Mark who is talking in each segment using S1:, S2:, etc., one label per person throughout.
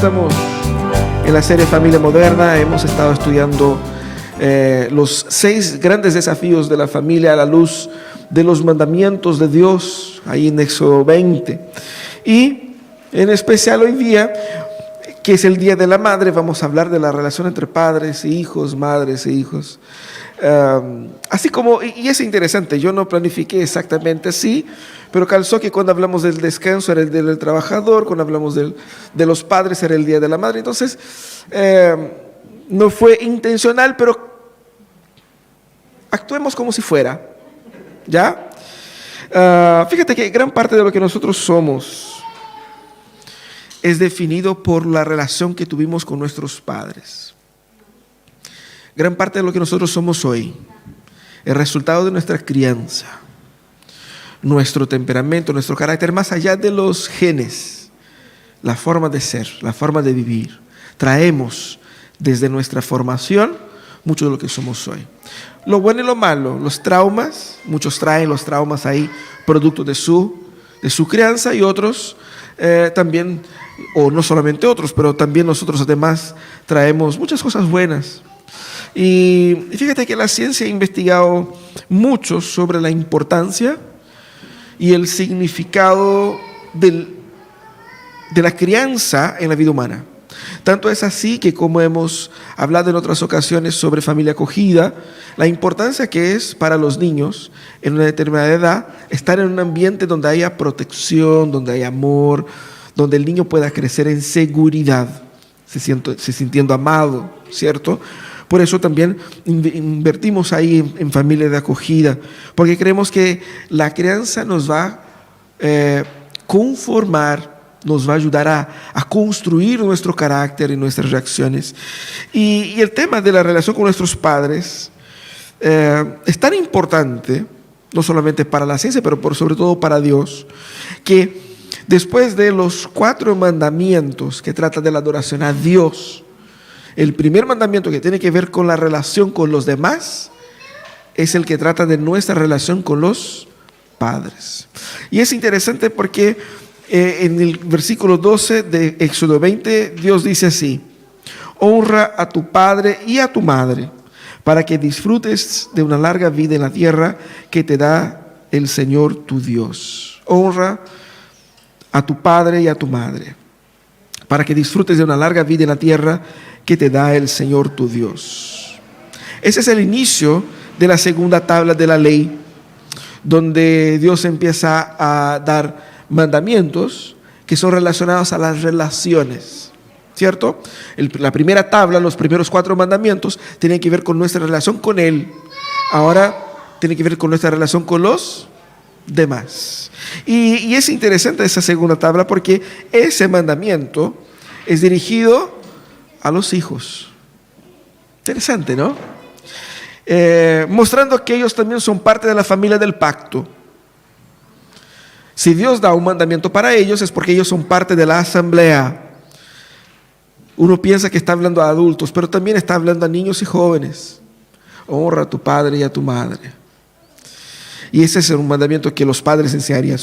S1: estamos en la serie Familia Moderna. Hemos estado estudiando los 6 grandes desafíos de la familia a la luz de los mandamientos de Dios, ahí en Éxodo 20. Y en especial hoy día, que es el Día de la Madre, vamos a hablar de la relación entre padres e hijos, madres e hijos. Así como, y es interesante, yo no planifiqué exactamente así, pero calzó que cuando hablamos del descanso era el Día del Trabajador, cuando hablamos de los padres era el Día de la Madre. Entonces, no fue intencional, pero actuemos como si fuera, ¿ya? Fíjate que gran parte de lo que nosotros somos es definido por la relación que tuvimos con nuestros padres. Gran parte de lo que nosotros somos hoy, el resultado de nuestra crianza, nuestro temperamento, nuestro carácter, más allá de los genes, la forma de ser, la forma de vivir. Traemos desde nuestra formación mucho de lo que somos hoy. Lo bueno y lo malo, los traumas, muchos traen los traumas ahí, producto de su crianza, y otros también, o no solamente otros, pero también nosotros además traemos muchas cosas buenas. Y fíjate que la ciencia ha investigado mucho sobre la importancia y el significado de la crianza en la vida humana. Tanto es así que, como hemos hablado en otras ocasiones sobre familia acogida, la importancia que es para los niños en una determinada edad estar en un ambiente donde haya protección, donde haya amor, donde el niño pueda crecer en seguridad, se sintiendo amado, ¿cierto? Por eso también invertimos ahí en familia de acogida, porque creemos que la crianza nos va a conformar, nos va a ayudar a construir nuestro carácter y nuestras reacciones. Y el tema de la relación con nuestros padres es tan importante, no solamente para la ciencia, pero sobre todo para Dios, que después de los 4 mandamientos que tratan de la adoración a Dios, el primer mandamiento, que tiene que ver con la relación con los demás, es el que trata de nuestra relación con los padres. Y es interesante porque en el versículo 12 de Éxodo 20, Dios dice así: honra a tu padre y a tu madre, para que disfrutes de una larga vida en la tierra que te da el Señor tu Dios. Honra a tu padre y a tu madre, para que disfrutes de una larga vida en la tierra que te da el Señor tu Dios. Ese es el inicio de la segunda tabla de la ley, donde Dios empieza a dar mandamientos que son relacionados a las relaciones, ¿cierto? La primera tabla, los primeros 4 mandamientos, tienen que ver con nuestra relación con Él. Ahora tiene que ver con nuestra relación con los demás. Y es interesante esa segunda tabla, porque ese mandamiento es dirigido a los hijos. Interesante, ¿no? Mostrando que ellos también son parte de la familia del pacto. Si Dios da un mandamiento para ellos, es porque ellos son parte de la asamblea. Uno piensa que está hablando a adultos, pero también está hablando a niños y jóvenes. Honra a tu padre y a tu madre. Y ese es un mandamiento que los padres enseñarían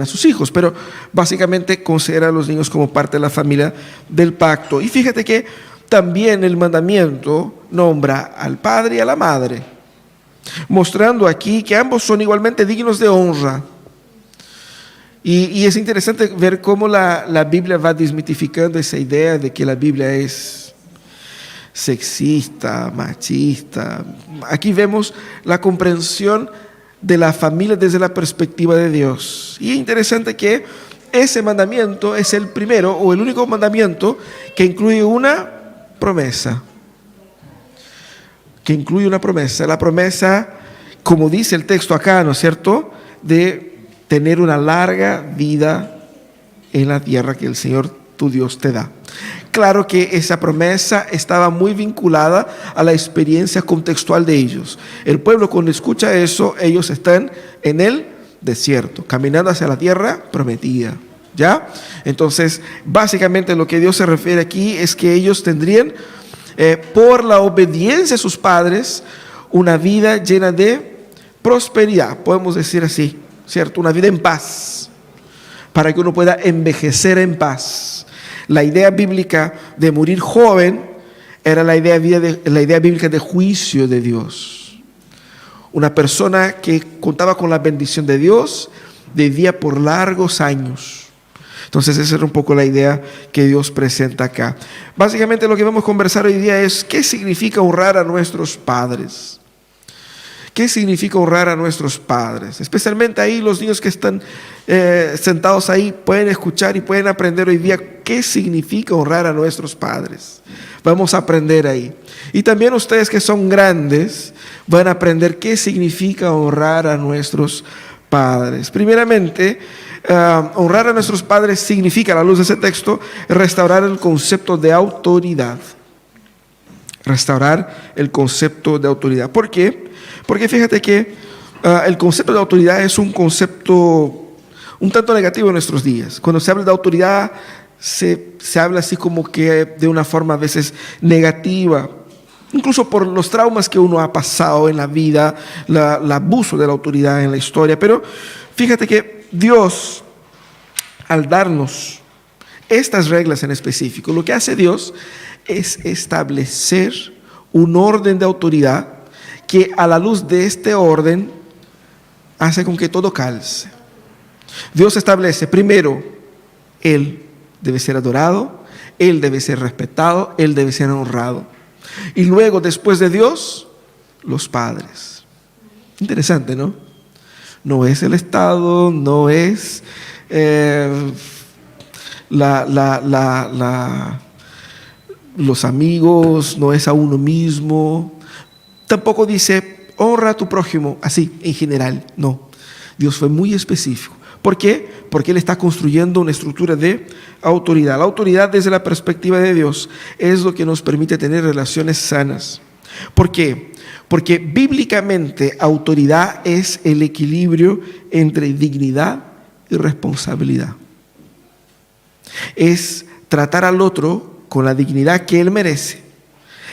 S1: a sus hijos, pero básicamente considera a los niños como parte de la familia del pacto. Y fíjate que también el mandamiento nombra al padre y a la madre, mostrando aquí que ambos son igualmente dignos de honra. Y es interesante ver cómo la Biblia va desmitificando esa idea de que la Biblia es sexista, machista. Aquí vemos la comprensión de la familia desde la perspectiva de Dios. Y es interesante que ese mandamiento es el primero o el único mandamiento que incluye una promesa. La promesa, como dice el texto acá, ¿no es cierto?, de tener una larga vida en la tierra que el Señor tu Dios te da. Claro que esa promesa estaba muy vinculada a la experiencia contextual de ellos. El pueblo, cuando escucha eso, ellos están en el desierto, caminando hacia la tierra prometida, ¿ya? Entonces, básicamente lo que Dios se refiere aquí es que ellos tendrían, por la obediencia a sus padres, una vida llena de prosperidad, podemos decir así, ¿cierto? Una vida en paz. para que uno pueda envejecer en paz. La idea bíblica de morir joven era la idea bíblica de juicio de Dios. Una persona que contaba con la bendición de Dios vivía por largos años. Entonces esa era un poco la idea que Dios presenta acá. Básicamente lo que vamos a conversar hoy día es qué significa honrar a nuestros padres. ¿Qué significa honrar a nuestros padres? Especialmente ahí los niños que están sentados ahí pueden escuchar y pueden aprender hoy día qué significa honrar a nuestros padres. Vamos a aprender ahí. Y también ustedes que son grandes van a aprender qué significa honrar a nuestros padres. Primeramente, honrar a nuestros padres significa, a la luz de ese texto, restaurar el concepto de autoridad. Restaurar el concepto de autoridad. ¿Por qué? Porque fíjate que el concepto de autoridad es un concepto un tanto negativo en nuestros días. Cuando se habla de autoridad, se habla así como que de una forma a veces negativa, incluso por los traumas que uno ha pasado en la vida, el abuso de la autoridad en la historia. Pero fíjate que Dios, al darnos estas reglas en específico, lo que hace Dios es establecer un orden de autoridad que a la luz de este orden hace con que todo calce. Dios establece, primero, Él debe ser adorado, Él debe ser respetado, Él debe ser honrado. Y luego, después de Dios, los padres. Interesante, ¿no? No es el Estado, no es los amigos, no es a uno mismo. Tampoco dice, honra a tu prójimo, así, en general. No, Dios fue muy específico. ¿Por qué? Porque Él está construyendo una estructura de autoridad. La autoridad desde la perspectiva de Dios es lo que nos permite tener relaciones sanas. ¿Por qué? Porque bíblicamente autoridad es el equilibrio entre dignidad y responsabilidad. Es tratar al otro con la dignidad que él merece,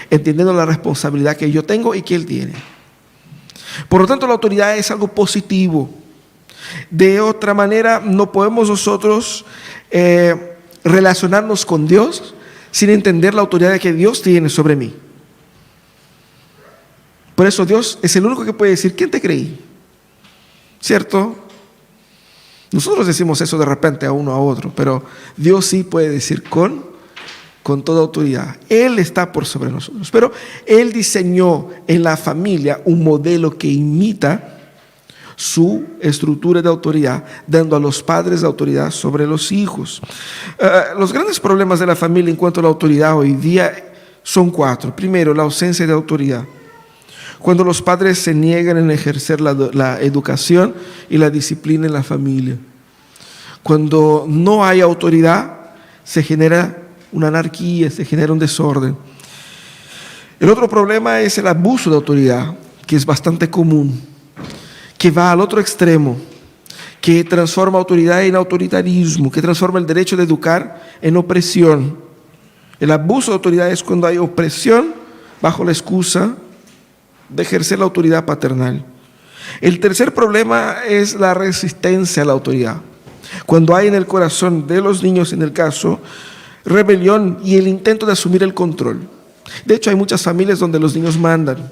S1: entendiendo la responsabilidad que yo tengo y que él tiene. Por lo tanto, la autoridad es algo positivo. De otra manera, no podemos nosotros relacionarnos con Dios sin entender la autoridad que Dios tiene sobre mí. Por eso Dios es el único que puede decir, ¿quién te creí? ¿Cierto? Nosotros decimos eso de repente a uno a otro, pero Dios sí puede decir con toda autoridad. Él está por sobre nosotros, pero Él diseñó en la familia un modelo que imita su estructura de autoridad, dando a los padres la autoridad sobre los hijos. Los grandes problemas de la familia en cuanto a la autoridad hoy día son 4. Primero, la ausencia de autoridad. Cuando los padres se niegan en ejercer la educación y la disciplina en la familia. Cuando no hay autoridad, se genera una anarquía, se genera un desorden. El otro problema es el abuso de autoridad, que es bastante común, que va al otro extremo, que transforma autoridad en autoritarismo, que transforma el derecho de educar en opresión. El abuso de autoridad es cuando hay opresión bajo la excusa de ejercer la autoridad paternal. El tercer problema es la resistencia a la autoridad. Cuando hay en el corazón de los niños, en el caso, rebelión y el intento de asumir el control. De hecho, hay muchas familias donde los niños mandan.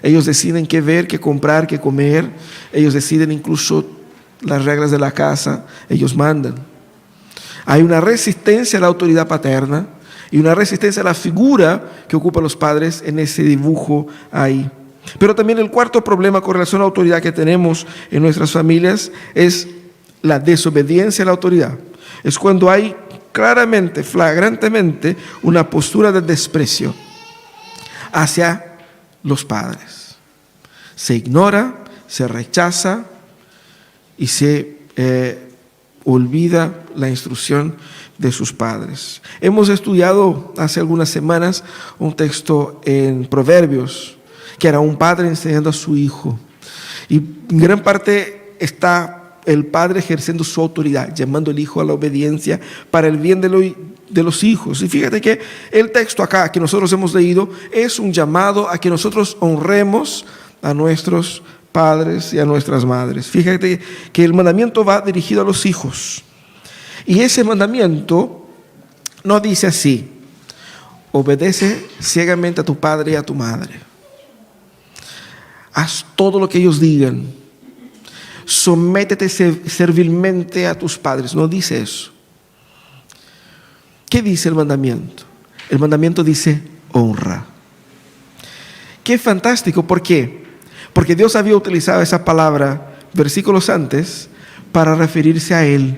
S1: Ellos deciden qué ver, qué comprar, qué comer. Ellos deciden incluso las reglas de la casa. Ellos mandan. Hay una resistencia a la autoridad paterna y una resistencia a la figura que ocupan los padres en ese dibujo ahí. Pero también el cuarto problema con relación a la autoridad que tenemos en nuestras familias es la desobediencia a la autoridad. Es cuando hay claramente, flagrantemente, una postura de desprecio hacia los padres. Se ignora, se rechaza y se olvida la instrucción de sus padres. Hemos estudiado hace algunas semanas un texto en Proverbios que era un padre enseñando a su hijo, y en gran parte está el padre ejerciendo su autoridad, llamando al hijo a la obediencia para el bien de los hijos. Y fíjate que el texto acá que nosotros hemos leído es un llamado a que nosotros honremos a nuestros padres y a nuestras madres. Fíjate que el mandamiento va dirigido a los hijos. Y ese mandamiento no dice así: obedece ciegamente a tu padre y a tu madre. Haz todo lo que ellos digan. Sométete servilmente a tus padres. No dice eso. ¿Qué dice el mandamiento? El mandamiento dice honra. Qué fantástico. ¿Por qué? Porque Dios había utilizado esa palabra versículos antes para referirse a Él.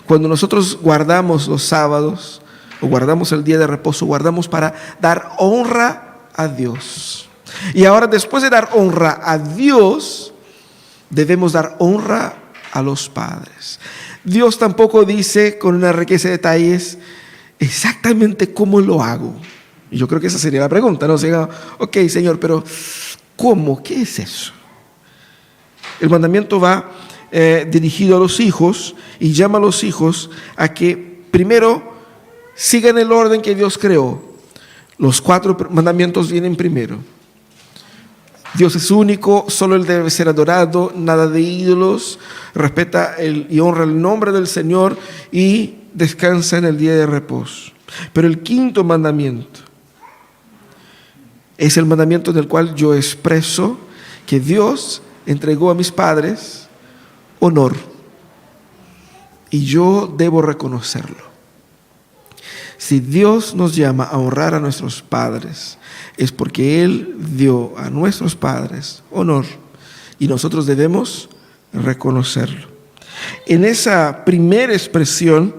S1: Cuando nosotros guardamos los sábados o guardamos el día de reposo, guardamos para dar honra a Dios. Y ahora, después de dar honra a Dios, debemos dar honra a los padres. Dios tampoco dice con una riqueza de detalles exactamente cómo lo hago. Y yo creo que esa sería la pregunta, ¿no? O sea, ok, Señor, pero ¿cómo? ¿Qué es eso? El mandamiento va dirigido a los hijos y llama a los hijos a que primero sigan el orden que Dios creó. Los 4 mandamientos vienen primero. Dios es único, solo Él debe ser adorado, nada de ídolos, respeta y honra el nombre del Señor y descansa en el día de reposo. Pero el 5.º mandamiento es el mandamiento en el cual yo expreso que Dios entregó a mis padres honor y yo debo reconocerlo. Si Dios nos llama a honrar a nuestros padres, es porque Él dio a nuestros padres honor y nosotros debemos reconocerlo. En esa primera expresión,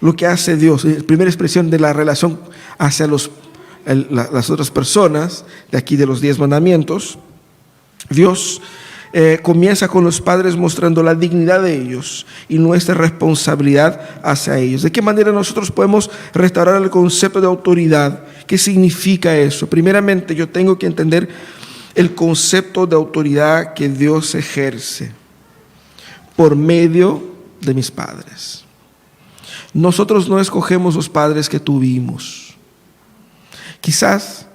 S1: lo que hace Dios, la primera expresión de la relación hacia las otras personas, de aquí de los 10 mandamientos, Dios comienza con los padres mostrando la dignidad de ellos y nuestra responsabilidad hacia ellos. ¿De qué manera nosotros podemos restaurar el concepto de autoridad? ¿Qué significa eso? Primeramente, yo tengo que entender el concepto de autoridad que Dios ejerce por medio de mis padres. Nosotros no escogemos los padres que tuvimos. Quizás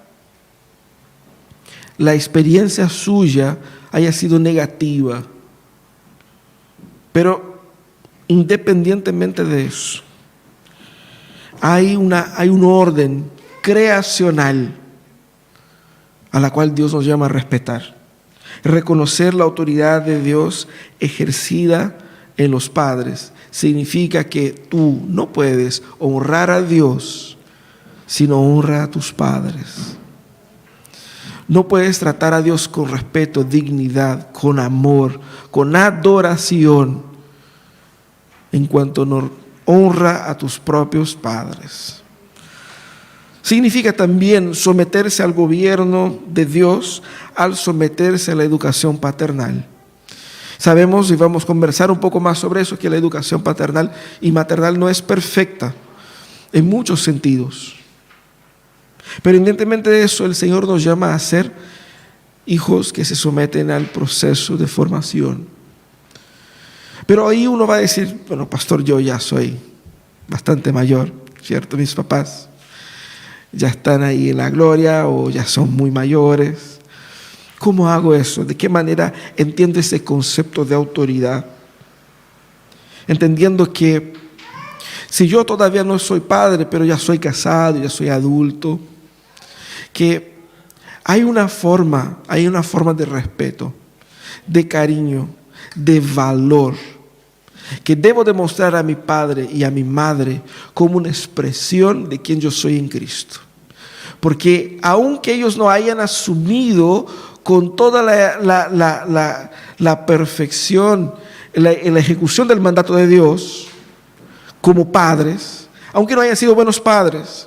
S1: la experiencia suya haya sido negativa, pero independientemente de eso, hay un orden creacional a la cual Dios nos llama a respetar. Reconocer la autoridad de Dios ejercida en los padres significa que tú no puedes honrar a Dios si no honras a tus padres. No puedes tratar a Dios con respeto, dignidad, con amor, con adoración, en cuanto no honra a tus propios padres. Significa también someterse al gobierno de Dios al someterse a la educación paternal. Sabemos, y vamos a conversar un poco más sobre eso, que la educación paternal y maternal no es perfecta en muchos sentidos. Pero independientemente de eso, el Señor nos llama a ser hijos que se someten al proceso de formación. Pero ahí uno va a decir, bueno, pastor, yo ya soy bastante mayor, ¿cierto? Mis papás ya están ahí en la gloria o ya son muy mayores. ¿Cómo hago eso? ¿De qué manera entiendo ese concepto de autoridad? Entendiendo que si yo todavía no soy padre, pero ya soy casado, ya soy adulto, que hay una forma de respeto, de cariño, de valor, que debo demostrar a mi padre y a mi madre como una expresión de quien yo soy en Cristo. Porque aunque ellos no hayan asumido con toda la perfección, la ejecución del mandato de Dios como padres, aunque no hayan sido buenos padres,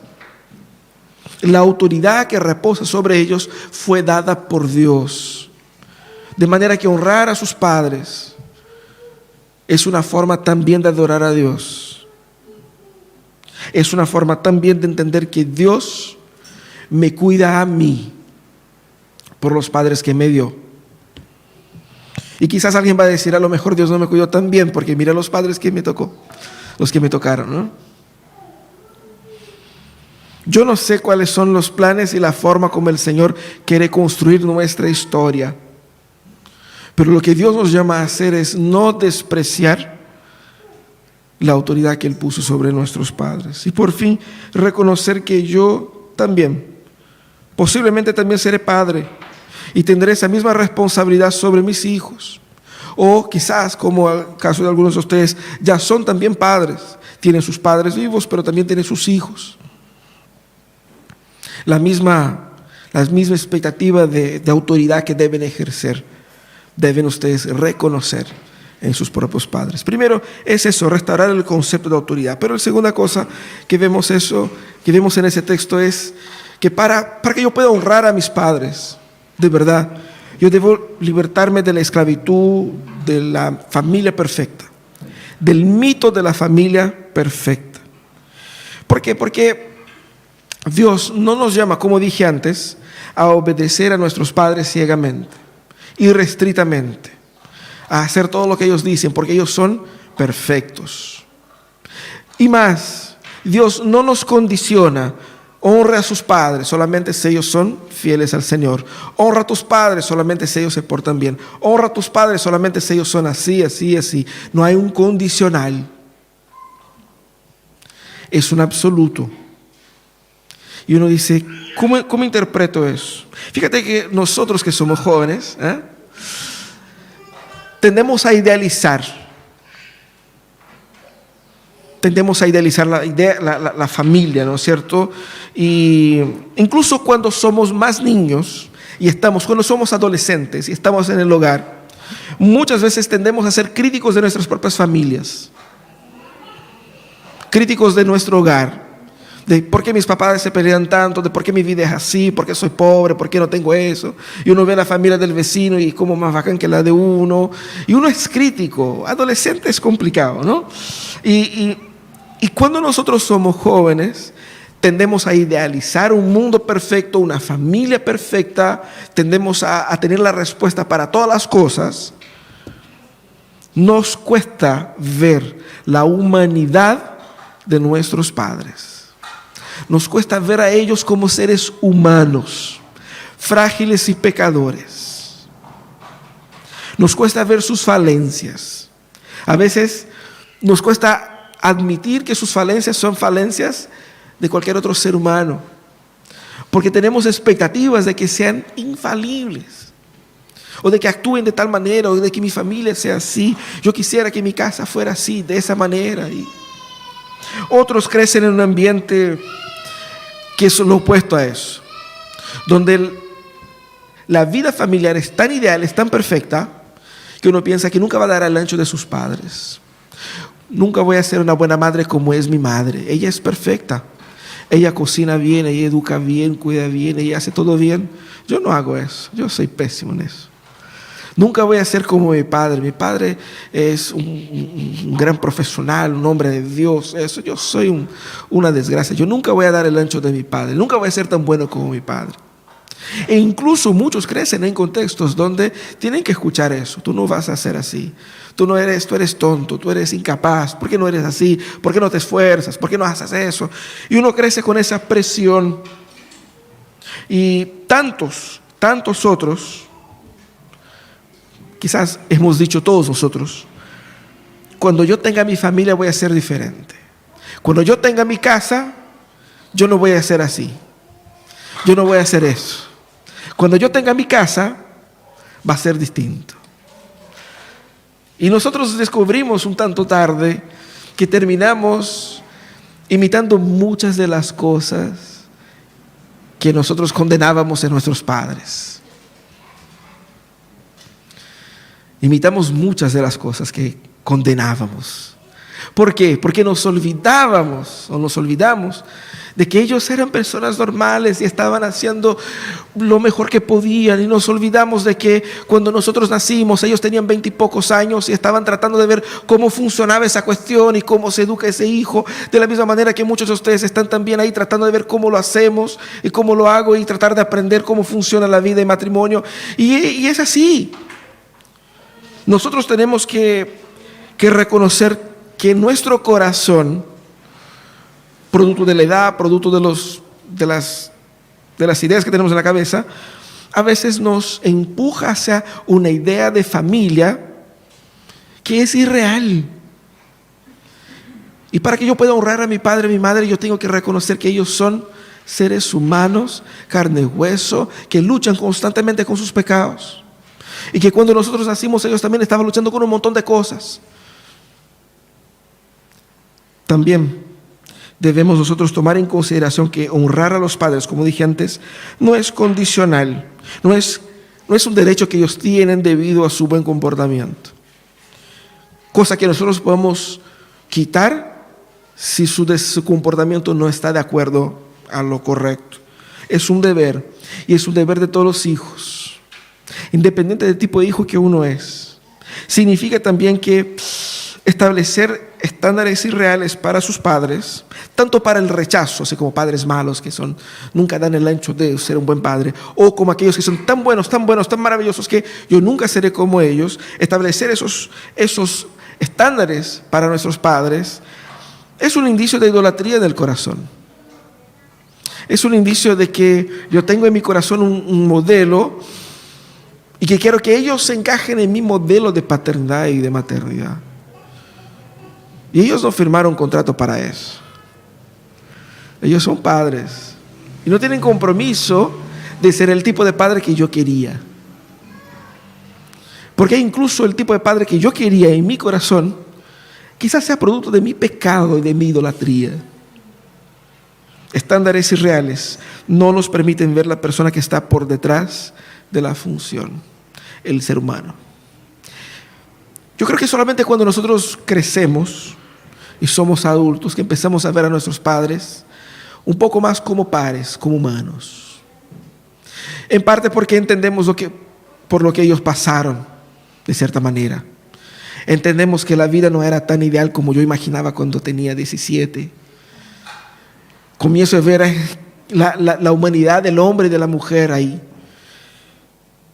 S1: la autoridad que reposa sobre ellos fue dada por Dios. De manera que honrar a sus padres es una forma también de adorar a Dios. Es una forma también de entender que Dios me cuida a mí por los padres que me dio. Y quizás alguien va a decir, a lo mejor Dios no me cuidó tan bien porque mira los padres que me tocó, los que me tocaron, ¿no? Yo no sé cuáles son los planes y la forma como el Señor quiere construir nuestra historia. Pero lo que Dios nos llama a hacer es no despreciar la autoridad que Él puso sobre nuestros padres. Y por fin reconocer que yo también, posiblemente también seré padre y tendré esa misma responsabilidad sobre mis hijos. O quizás, como el caso de algunos de ustedes, ya son también padres. Tienen sus padres vivos, pero también tienen sus hijos. La misma expectativa de autoridad que deben ejercer, deben ustedes reconocer en sus propios padres. Primero es eso, restaurar el concepto de autoridad. Pero la segunda cosa que vemos en ese texto es que para que yo pueda honrar a mis padres, de verdad, yo debo libertarme de la esclavitud de la familia perfecta, del mito de la familia perfecta. ¿Por qué? Porque Dios no nos llama, como dije antes, a obedecer a nuestros padres ciegamente, irrestritamente, a hacer todo lo que ellos dicen, porque ellos son perfectos. Y más, Dios no nos condiciona: honra a sus padres solamente si ellos son fieles al Señor. Honra a tus padres solamente si ellos se portan bien. Honra a tus padres solamente si ellos son así, así, así. No hay un condicional. Es un absoluto. Y uno dice, ¿cómo interpreto eso? Fíjate que nosotros que somos jóvenes, tendemos a idealizar la familia, ¿no es cierto? Y incluso cuando somos más niños cuando somos adolescentes y estamos en el hogar, muchas veces tendemos a ser críticos de nuestras propias familias, críticos de nuestro hogar, de por qué mis papás se pelean tanto, de por qué mi vida es así, por qué soy pobre, por qué no tengo eso. Y uno ve la familia del vecino y como más bacán que la de uno. Y uno es crítico. Adolescente es complicado, ¿no? Y cuando nosotros somos jóvenes, tendemos a idealizar un mundo perfecto, una familia perfecta, tendemos a tener la respuesta para todas las cosas. Nos cuesta ver la humanidad de nuestros padres. Nos cuesta ver a ellos como seres humanos, frágiles y pecadores. Nos cuesta ver sus falencias. A veces nos cuesta admitir que sus falencias son falencias de cualquier otro ser humano, porque tenemos expectativas de que sean infalibles, o de que actúen de tal manera, o de que mi familia sea así. Yo quisiera que mi casa fuera así, de esa manera. Y otros crecen en un ambiente que es lo opuesto a eso, donde la vida familiar es tan ideal, es tan perfecta, que uno piensa que nunca va a dar al ancho de sus padres. Nunca voy a ser una buena madre como es mi madre. Ella es perfecta. Ella cocina bien, ella educa bien, cuida bien, ella hace todo bien. Yo no hago eso, yo soy pésimo en eso. Nunca voy a ser como mi padre. Mi padre es un gran profesional, un hombre de Dios. Eso, yo soy una desgracia. Yo nunca voy a dar el ancho de mi padre. Nunca voy a ser tan bueno como mi padre. E incluso muchos crecen en contextos donde tienen que escuchar eso. Tú no vas a ser así. Tú eres tonto, tú eres incapaz. ¿Por qué no eres así? ¿Por qué no te esfuerzas? ¿Por qué no haces eso? Y uno crece con esa presión. Y tantos otros, quizás hemos dicho todos nosotros, cuando yo tenga mi familia voy a ser diferente. Cuando yo tenga mi casa, yo no voy a ser así. Yo no voy a hacer eso. Cuando yo tenga mi casa, va a ser distinto. Y nosotros descubrimos un tanto tarde que terminamos imitando muchas de las cosas que nosotros condenábamos en nuestros padres. Imitamos muchas de las cosas que condenábamos. ¿Por qué? Porque nos olvidamos de que ellos eran personas normales y estaban haciendo lo mejor que podían, y nos olvidamos de que cuando nosotros nacimos ellos tenían 20 y pocos años y estaban tratando de ver cómo funcionaba esa cuestión y cómo se educa ese hijo, de la misma manera que muchos de ustedes están también ahí tratando de ver cómo lo hacemos y cómo lo hago, y tratar de aprender cómo funciona la vida y matrimonio, y es así. Nosotros tenemos que reconocer que nuestro corazón, producto de la edad, producto de las ideas que tenemos en la cabeza, a veces nos empuja hacia una idea de familia que es irreal, Y para que yo pueda honrar a mi padre y mi madre, yo tengo que reconocer que ellos son seres humanos, carne y hueso, que luchan constantemente con sus pecados. Y que cuando nosotros nacimos, ellos también estaban luchando con un montón de cosas. También debemos nosotros tomar en consideración que honrar a los padres, como dije antes, no es condicional, no es un derecho que ellos tienen debido a su buen comportamiento. Cosa que nosotros podemos quitar si su comportamiento no está de acuerdo a lo correcto. Es un deber, y es un deber de todos los hijos, independiente del tipo de hijo que uno es. Significa también que establecer estándares irreales para sus padres, tanto para el rechazo, así como padres malos que nunca dan el ancho de ser un buen padre, o como aquellos que son tan buenos, tan maravillosos que yo nunca seré como ellos. Establecer esos estándares para nuestros padres es un indicio de idolatría del corazón. Es un indicio de que yo tengo en mi corazón un modelo y que quiero que ellos se encajen en mi modelo de paternidad y de maternidad. Y ellos no firmaron contrato para eso. Ellos son padres y no tienen compromiso de ser el tipo de padre que yo quería. Porque incluso el tipo de padre que yo quería en mi corazón quizás sea producto de mi pecado y de mi idolatría. Estándares irreales no nos permiten ver la persona que está por detrás de la función, el ser humano. Yo creo que solamente cuando nosotros crecemos y somos adultos que empezamos a ver a nuestros padres un poco más como pares, como humanos. En parte porque entendemos por lo que ellos pasaron, de cierta manera. Entendemos que la vida no era tan ideal como yo imaginaba cuando tenía 17. Comienzo a ver la humanidad del hombre y de la mujer ahí.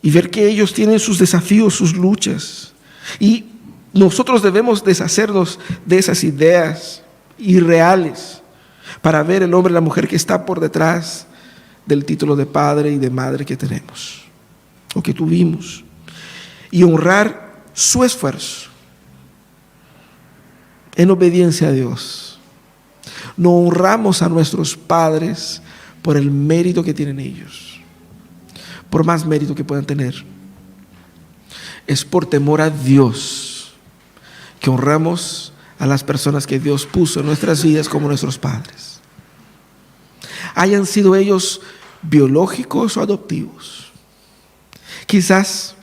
S1: Y ver que ellos tienen sus desafíos, sus luchas. Y nosotros debemos deshacernos de esas ideas irreales para ver el hombre y la mujer que está por detrás del título de padre y de madre que tenemos o que tuvimos. Y honrar su esfuerzo en obediencia a Dios. No honramos a nuestros padres por el mérito que tienen ellos, por más mérito que puedan tener. Es por temor a Dios que honramos a las personas que Dios puso en nuestras vidas como nuestros padres. Hayan sido ellos biológicos o adoptivos. Quizás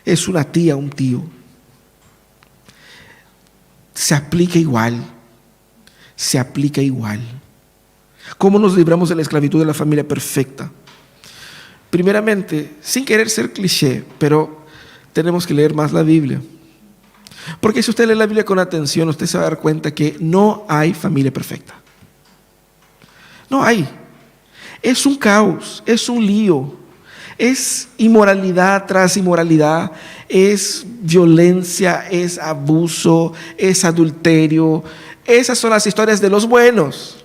S1: es una tía, un tío. Se aplica igual. ¿Cómo nos libramos de la esclavitud de la familia perfecta? Primeramente, sin querer ser cliché, pero tenemos que leer más la Biblia. Porque si usted lee la Biblia con atención, usted se va a dar cuenta que no hay familia perfecta. No hay. Es un caos, es un lío, es inmoralidad tras inmoralidad, es violencia, es abuso, es adulterio. Esas son las historias de los buenos,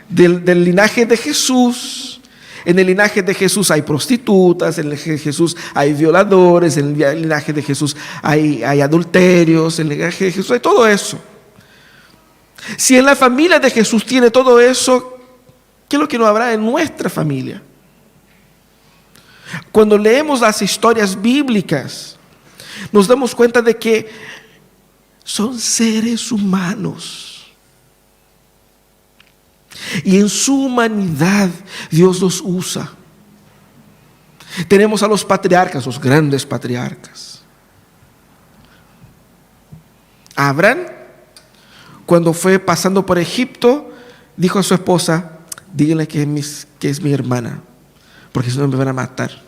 S1: del linaje de Jesús. En el linaje de Jesús hay prostitutas, en el linaje de Jesús hay violadores, en el linaje de Jesús hay adulterios, en el linaje de Jesús hay todo eso. Si en la familia de Jesús tiene todo eso, ¿qué es lo que no habrá en nuestra familia? Cuando leemos las historias bíblicas, nos damos cuenta de que son seres humanos. Y en su humanidad Dios los usa. Tenemos a los patriarcas, los grandes patriarcas. Abraham, cuando fue pasando por Egipto, dijo a su esposa: díganle que es mi hermana, porque si no me van a matar.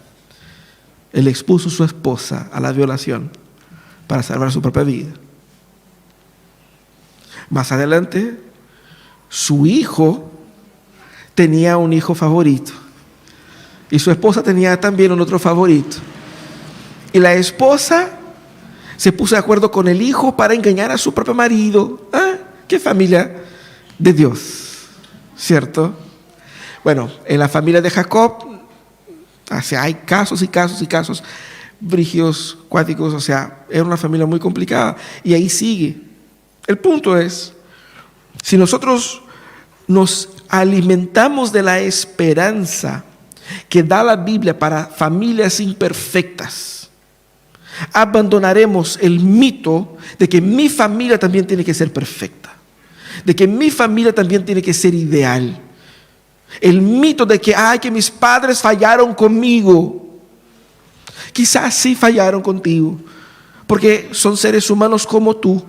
S1: Él expuso a su esposa a la violación para salvar su propia vida. Más adelante, su hijo tenía un hijo favorito y su esposa tenía también un otro favorito. Y la esposa se puso de acuerdo con el hijo para engañar a su propio marido. ¡Qué familia de Dios! ¿Cierto? Bueno, en la familia de Jacob, hay casos y casos y casos brígidos, cuáticos, era una familia muy complicada y ahí sigue. El punto es, Si nosotros nos alimentamos de la esperanza que da la Biblia para familias imperfectas, abandonaremos el mito de que mi familia también tiene que ser perfecta, de que mi familia también tiene que ser ideal. El mito de que mis padres fallaron conmigo. Quizás sí fallaron contigo, porque son seres humanos como tú.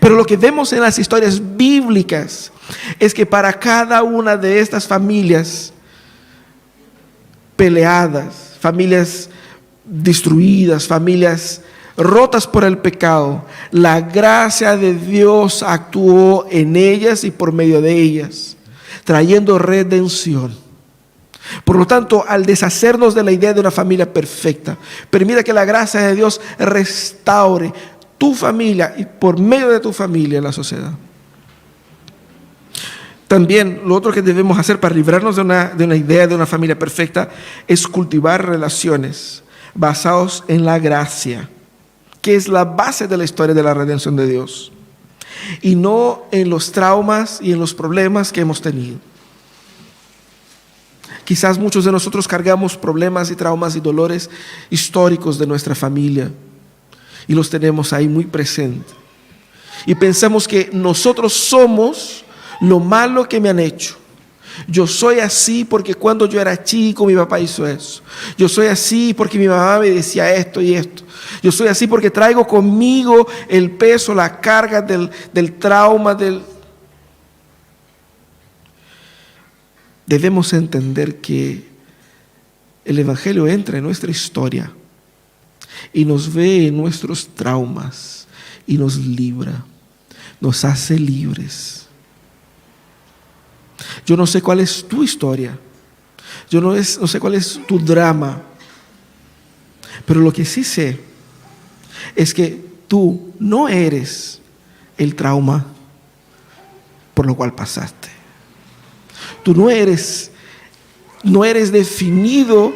S1: Pero lo que vemos en las historias bíblicas es que para cada una de estas familias peleadas, familias destruidas, familias rotas por el pecado, la gracia de Dios actuó en ellas y por medio de ellas, trayendo redención. Por lo tanto, al deshacernos de la idea de una familia perfecta, permita que la gracia de Dios restaure tu familia y por medio de tu familia la sociedad. También lo otro que debemos hacer para librarnos de una idea de una familia perfecta es cultivar relaciones basadas en la gracia, que es la base de la historia de la redención de Dios, y no en los traumas y en los problemas que hemos tenido. Quizás muchos de nosotros cargamos problemas y traumas y dolores históricos de nuestra familia y los tenemos ahí muy presentes. Y pensamos que nosotros somos lo malo que me han hecho. Yo soy así porque cuando yo era chico mi papá hizo eso. Yo soy así porque mi mamá me decía esto y esto. Yo soy así porque traigo conmigo el peso, la carga del trauma. Debemos entender que el Evangelio entra en nuestra historia y nos ve en nuestros traumas y nos libra, nos hace libres. Yo no sé cuál es tu historia, yo no sé cuál es tu drama, pero lo que sí sé es que tú no eres el trauma por lo cual pasaste. Tú no eres definido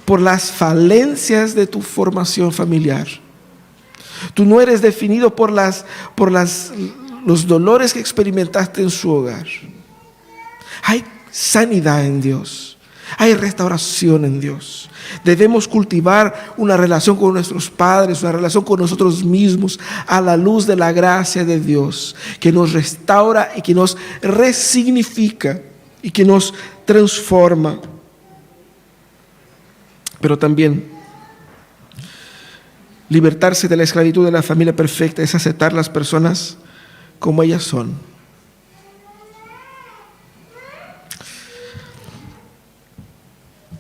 S1: por las falencias de tu formación familiar. Tú no eres definido por los dolores que experimentaste en su hogar. Hay sanidad en Dios. Hay restauración en Dios. Debemos cultivar una relación con nuestros padres, una relación con nosotros mismos a la luz de la gracia de Dios, que nos restaura y que nos resignifica y que nos transforma. Pero también libertarse de la esclavitud de la familia perfecta es aceptar las personas como ellas son.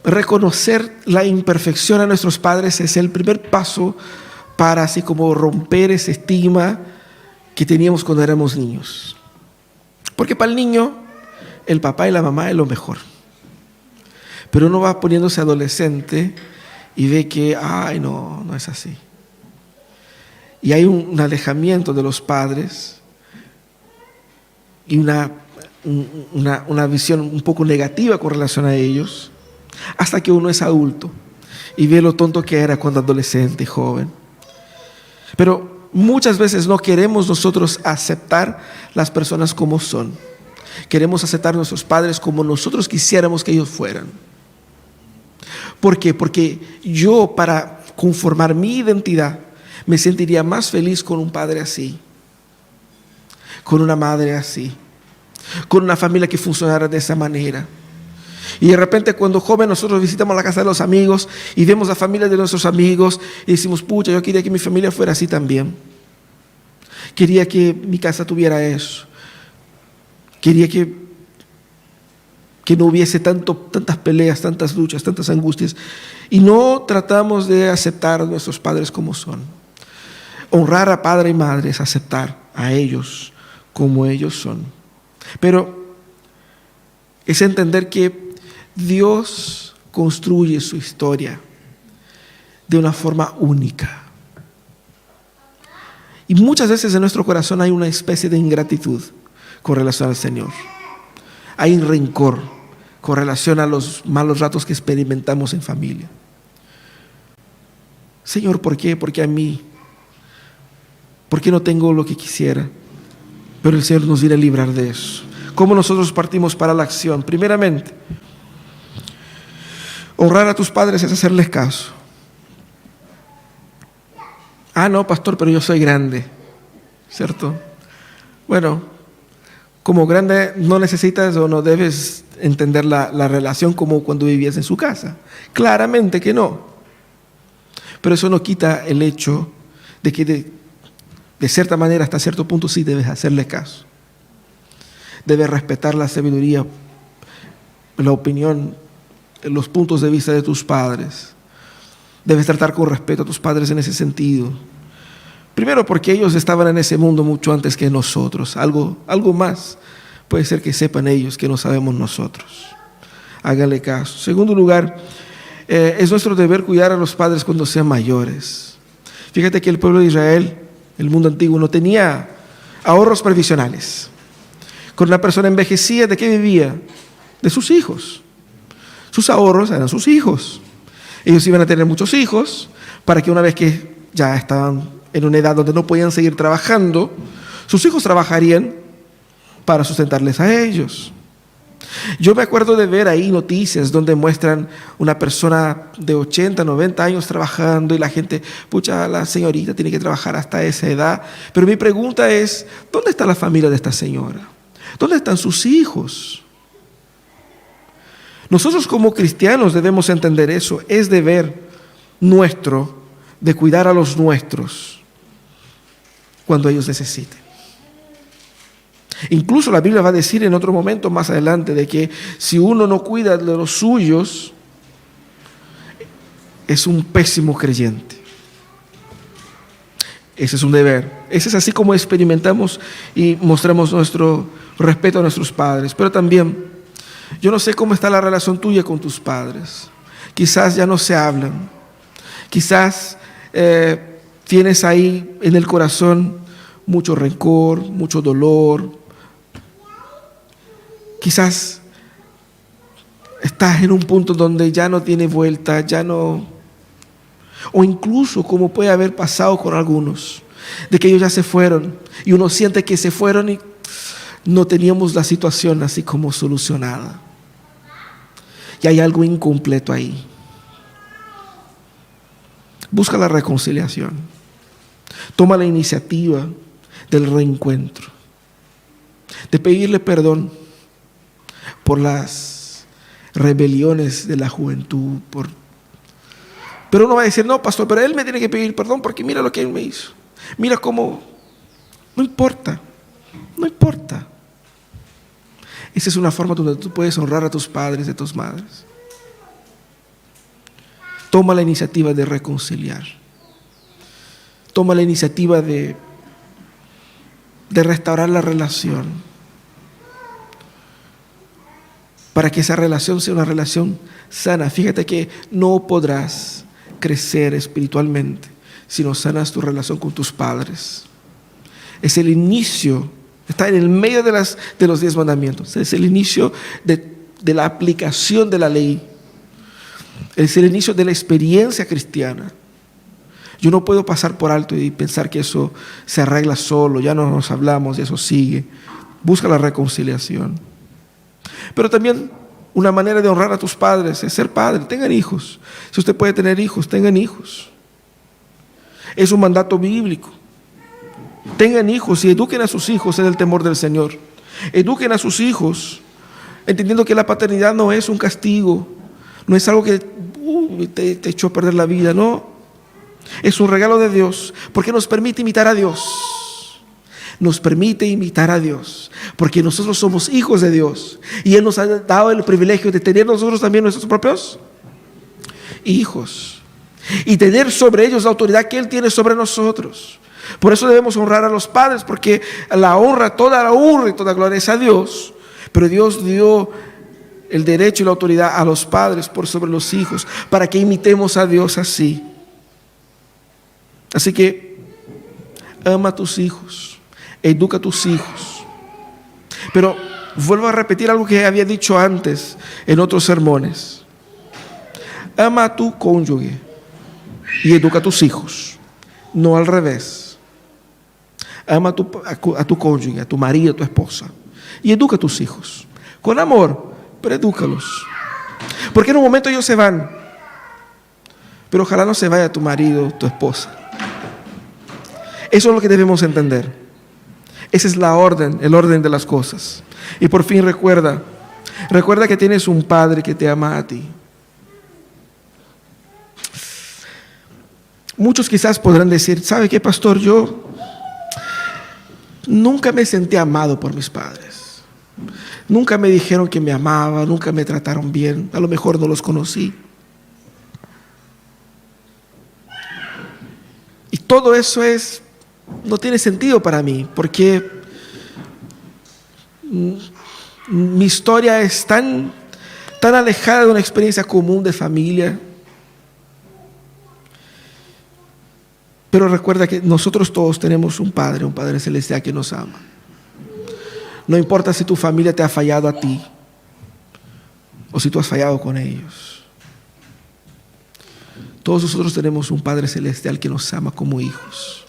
S1: Reconocer la imperfección a nuestros padres es el primer paso para así como romper ese estigma que teníamos cuando éramos niños. Porque para el niño, el papá y la mamá es lo mejor. Pero uno va poniéndose adolescente y ve que, no es así. Y hay un alejamiento de los padres y una visión un poco negativa con relación a ellos, hasta que uno es adulto y ve lo tonto que era cuando adolescente y joven. Pero muchas veces no queremos nosotros aceptar las personas como son. Queremos aceptar a nuestros padres como nosotros quisiéramos que ellos fueran. ¿Por qué? Porque yo, para conformar mi identidad, me sentiría más feliz con un padre así, con una madre así, con una familia que funcionara de esa manera. Y de repente cuando joven nosotros visitamos la casa de los amigos y vemos la familia de nuestros amigos y decimos, pucha, yo quería que mi familia fuera así también. Quería que mi casa tuviera eso. Quería que no hubiese tantas peleas, tantas luchas, tantas angustias. Y no tratamos de aceptar a nuestros padres como son. Honrar a padre y madre es aceptar a ellos como ellos son. Pero es entender que Dios construye su historia de una forma única. Y muchas veces en nuestro corazón hay una especie de ingratitud con relación al Señor. Hay un rencor con relación a los malos ratos que experimentamos en familia. Señor, ¿por qué? ¿Por qué a mí? ¿Por qué no tengo lo que quisiera? Pero el Señor nos viene a librar de eso. ¿Cómo nosotros partimos para la acción? Primeramente, honrar a tus padres es hacerles caso. Ah, no, pastor, pero yo soy grande, ¿cierto? Bueno, como grande no necesitas o no debes entender la relación como cuando vivías en su casa. Claramente que no. Pero eso no quita el hecho de que de cierta manera, hasta cierto punto, sí debes hacerle caso. Debes respetar la sabiduría, la opinión, los puntos de vista de tus padres. Debes tratar con respeto a tus padres en ese sentido. Primero, porque ellos estaban en ese mundo mucho antes que nosotros. Algo más puede ser que sepan ellos que no sabemos nosotros. Háganle caso. Segundo lugar, es nuestro deber cuidar a los padres cuando sean mayores. Fíjate que el pueblo de Israel, el mundo antiguo, no tenía ahorros previsionales. Cuando una persona envejecía, ¿de qué vivía? De sus hijos. Sus ahorros eran sus hijos. Ellos iban a tener muchos hijos para que una vez que ya estaban en una edad donde no podían seguir trabajando, sus hijos trabajarían para sustentarles a ellos. Yo me acuerdo de ver ahí noticias donde muestran una persona de 80, 90 años trabajando y la gente, pucha, la señorita tiene que trabajar hasta esa edad. Pero mi pregunta es, ¿dónde está la familia de esta señora? ¿Dónde están sus hijos? Nosotros como cristianos debemos entender eso. Es deber nuestro de cuidar a los nuestros cuando ellos necesiten. Incluso la Biblia va a decir en otro momento más adelante de que si uno no cuida de los suyos, es un pésimo creyente. Ese es un deber. Ese es así como experimentamos y mostramos nuestro respeto a nuestros padres. Pero también, yo no sé cómo está la relación tuya con tus padres. Quizás ya no se hablan. Quizás tienes ahí en el corazón mucho rencor, mucho dolor. Quizás estás en un punto donde ya no tiene vuelta, ya no... O incluso como puede haber pasado con algunos, de que ellos ya se fueron y uno siente que se fueron y no teníamos la situación así como solucionada. Y hay algo incompleto ahí. Busca la reconciliación. Toma la iniciativa del reencuentro, de pedirle perdón por las rebeliones de la juventud. Pero uno va a decir, no, pastor, pero él me tiene que pedir perdón porque mira lo que él me hizo. Mira cómo... No importa. Esa es una forma donde tú puedes honrar a tus padres y a tus madres. Toma la iniciativa de reconciliar. Toma la iniciativa de restaurar la relación. Para que esa relación sea una relación sana. Fíjate que no podrás crecer espiritualmente si no sanas tu relación con tus padres. Es el inicio, está en el medio de los 10 mandamientos. Es el inicio de la aplicación de la ley. Es el inicio de la experiencia cristiana. Yo no puedo pasar por alto y pensar que eso se arregla solo, ya no nos hablamos y eso sigue. Busca la reconciliación. Pero también una manera de honrar a tus padres es ser padre. Tengan hijos. Si usted puede tener hijos, tengan hijos. Es un mandato bíblico. Tengan hijos y eduquen a sus hijos en el temor del Señor. Eduquen a sus hijos entendiendo que la paternidad no es un castigo, no es algo que te echó a perder la vida, no. Es un regalo de Dios porque nos permite imitar a Dios. Nos permite imitar a Dios porque nosotros somos hijos de Dios y Él nos ha dado el privilegio de tener nosotros también nuestros propios hijos y tener sobre ellos la autoridad que Él tiene sobre nosotros. Por eso debemos honrar a los padres, porque toda la honra y toda gloria es a Dios, pero Dios dio el derecho y la autoridad a los padres por sobre los hijos, para que imitemos a Dios así. Así que ama a tus hijos, educa a tus hijos. Pero vuelvo a repetir algo que había dicho antes en otros sermones. Ama a tu cónyuge y educa a tus hijos, no al revés. Ama a tu cónyuge, a tu marido, a tu esposa. Y educa a tus hijos. Con amor, pero edúcalos. Porque en un momento ellos se van. Pero ojalá no se vaya tu marido, tu esposa. Eso es lo que debemos entender. Esa es la orden, el orden de las cosas. Y por fin recuerda que tienes un Padre que te ama a ti. Muchos quizás podrán decir, ¿sabe qué, pastor? Yo nunca me sentí amado por mis padres. Nunca me dijeron que me amaban, nunca me trataron bien. A lo mejor no los conocí. Y todo eso no tiene sentido para mí, porque mi historia es tan alejada de una experiencia común de familia. Pero recuerda que nosotros todos tenemos un Padre celestial que nos ama. No importa si tu familia te ha fallado a ti o si tú has fallado con ellos. Todos nosotros tenemos un Padre celestial que nos ama como hijos,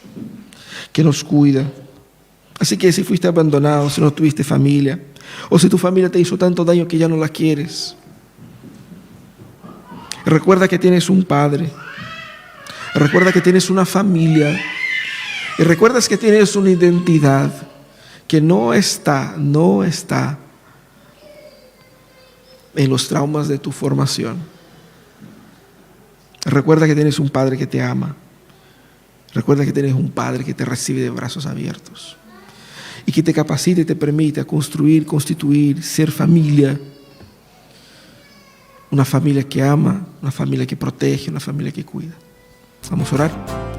S1: que nos cuida. Así que si fuiste abandonado, si no tuviste familia, o si tu familia te hizo tanto daño que ya no la quieres, recuerda que tienes un Padre. Recuerda que tienes una familia. Y recuerdas que tienes una identidad que no está en los traumas de tu formación. Recuerda que tienes un Padre que te ama. Recuerda que tienes un Padre que te recibe de brazos abiertos y que te capacita y te permite a construir, constituir, ser familia. Una familia que ama, una familia que protege, una familia que cuida. Vamos a orar.